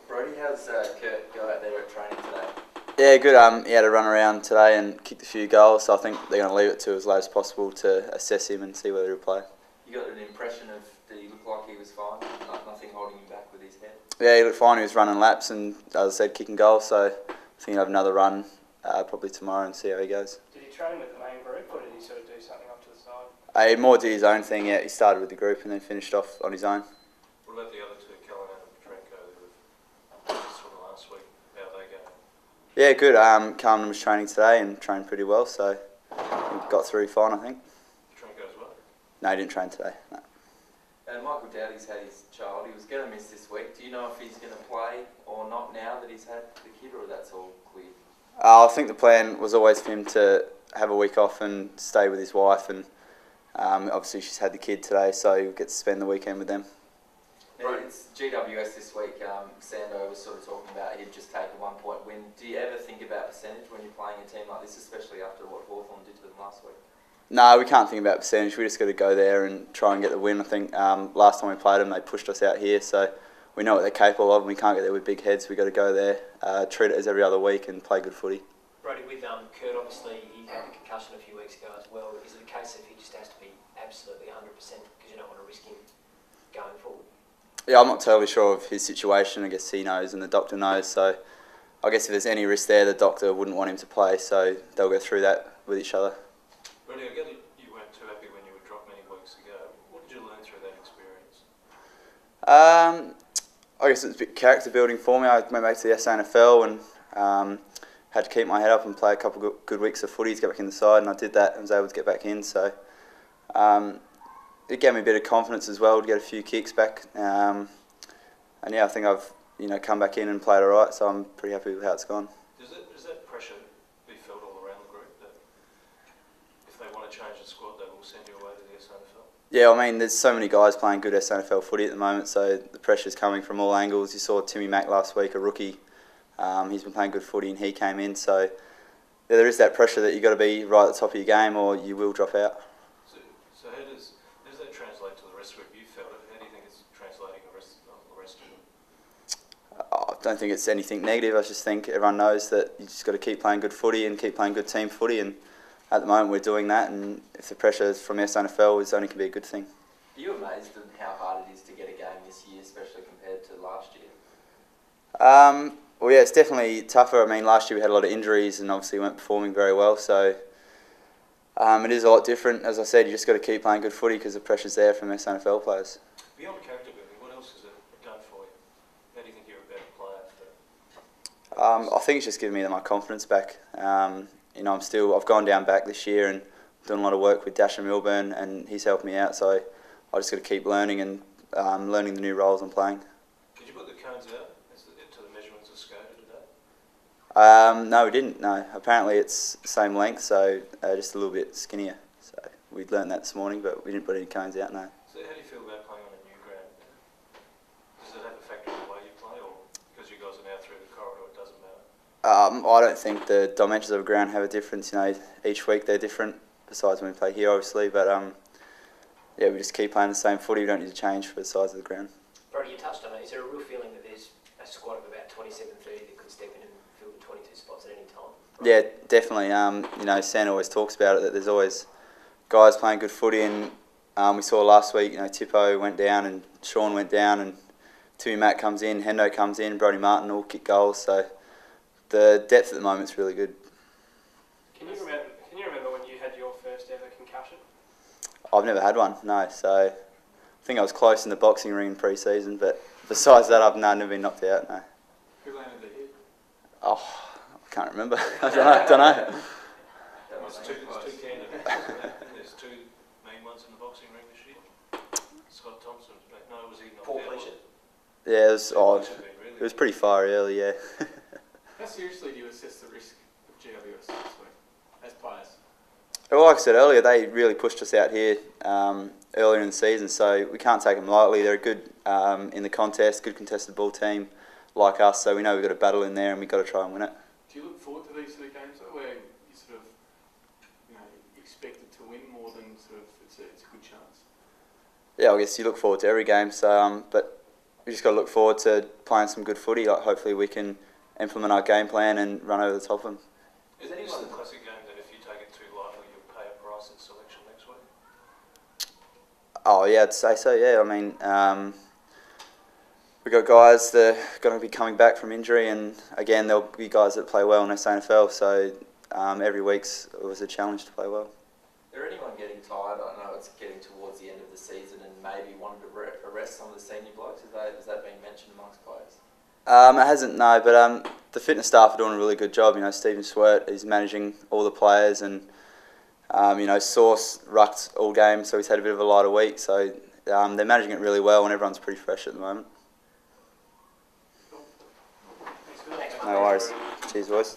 Brodie, how's Kurt go out there at training today? Yeah, good. He had a run around today and kicked a few goals, so I think they're going to leave it to as late as possible to assess him and see whether he'll play. You got an impression of, did he look like he was fine? Nothing holding him back with his head? Yeah, he looked fine. He was running laps and, as I said, kicking goals, so I think he'll have another run probably tomorrow and see how he goes. Did he train with the main group or did he sort of do something off to the side? He more did his own thing, yeah. He started with the group and then finished off on his own. What about the other two, Callahan and Petrenko, who were from last week? How are they going? Yeah, good. Carlton was training today and trained pretty well, so he got through fine, I think. Petrenko as well? No, he didn't train today, no. Michael Dowdy's had his child. He was going to miss this week. Do you know if he's going to play or not now that he's had the kid, or that's all clear? I think the plan was always for him to have a week off and stay with his wife, and obviously she's had the kid today, so he'll get to spend the weekend with them. Now, it's GWS this week. Sando was sort of talking about he'd just take a 1 point win. Do you ever think about percentage when you're playing a team like this, especially after what Hawthorn did to them last week? No, we can't think about percentage. We just got to go there and try and get the win. I think last time we played them, they pushed us out here, so we know what they're capable of, and we can't get there with big heads. We've got to go there, treat it as every other week and play good footy. Brodie, with Kurt, obviously he had the concussion a few weeks ago as well. Is it a case of he just has to be absolutely 100% because you don't want to risk him going forward? Yeah, I'm not totally sure of his situation. I guess he knows and the doctor knows, so I guess if there's any risk there, the doctor wouldn't want him to play, so they'll go through that with each other. Brodie, I gather you weren't too happy when you were dropped many weeks ago. What did you learn through that experience? I guess it was a bit character building for me. I went back to the SANFL and had to keep my head up and play a couple of good weeks of footy to get back in the side, and I did that and was able to get back in. So it gave me a bit of confidence as well to get a few kicks back. And yeah, I think I've come back in and played all right, so I'm pretty happy with how it's gone. Does that pressure be felt all around the group that if they want to change the squad, they will send you away to the SANFL? Yeah, I mean, there's so many guys playing good SANFL footy at the moment, so the pressure's coming from all angles. You saw Timmy Mack last week, a rookie. He's been playing good footy and he came in, so yeah, there is that pressure that you've got to be right at the top of your game or you will drop out. So how does that translate to the rest of it? You felt it. How do you think it's translating the rest of them? I don't think it's anything negative. I just think everyone knows that you just got to keep playing good footy and keep playing good team footy, and at the moment we're doing that, and if the pressure from SANFL is only can be a good thing. Are you amazed at how hard it is to get a game this year, especially compared to last year? Well, yeah, it's definitely tougher. I mean, last year we had a lot of injuries and obviously weren't performing very well, so it is a lot different. As I said, you just got to keep playing good footy because the pressure's there from SANFL players. Beyond character building, what else has it done for you? How do you think you're a better player for? I think it's just given me my confidence back. I've gone down back this year and done a lot of work with Dasher Milburn, and he's helped me out. So I just got to keep learning and learning the new roles I'm playing. Did you put the cones out to the measurements of Skoda today? No, we didn't. No, apparently it's the same length, so just a little bit skinnier. So we learned that this morning, but we didn't put any cones out. No. So how do you feel about playing on a new ground? Does it have a factor in the way you play, or because you guys are now through the corridor, it doesn't matter? I don't think the dimensions of a ground have a difference. Each week they're different. Besides when we play here, obviously, but yeah, we just keep playing the same footy. We don't need to change for the size of the ground. Brodie, you touched on it. Is there a real feeling that there's a squad of about 27, 30 that could step in and fill the 22 spots at any time? Yeah, definitely. Sam always talks about it, that there's always guys playing good footy, and we saw last week, Tippo went down and Sean went down, and Timmy Mack comes in, Hendo comes in, Brodie Martin all kick goals, so the depth at the moment is really good. Can you remember when you had your first ever concussion? I've never had one, no, so I think I was close in the boxing ring in pre-season, but besides that I've never been knocked out, no. Who landed the hit? Oh, I can't remember. I don't know. There's two main ones in the boxing ring this year. Scott Thompson was back. No, was he not? Paul Fletcher. Yeah, it was pretty far early, yeah. How seriously do you assess the risk of GWS this week as players? Well, like I said earlier, they really pushed us out here earlier in the season, so we can't take them lightly. They're a good in the contest, good contested ball team like us, so we know we've got to battle in there and we've got to try and win it. Do you look forward to these sort of games though, where you sort of expected to win more than sort of it's a good chance? yeah, I guess you look forward to every game. So, but we just got to look forward to playing some good footy. Like, hopefully we can implement our game plan and run over the top of them. Is this the classic game that if you take it too lightly, you'll pay a price at selection next week? Oh yeah, I'd say so. Yeah, I mean, we've got guys that are going to be coming back from injury, and again, there'll be guys that play well in SANFL. So every week's was a challenge to play well. Is there anyone getting tired? I know it's getting towards the end of the season, and maybe wanted to arrest some of the senior blokes. Has that been mentioned amongst players? It hasn't, no, but the fitness staff are doing a really good job. You know, Stephen Swert is managing all the players, and you know, Sauce rucked all game, so he's had a bit of a lighter week. So they're managing it really well, and everyone's pretty fresh at the moment. No worries. Cheers, boys.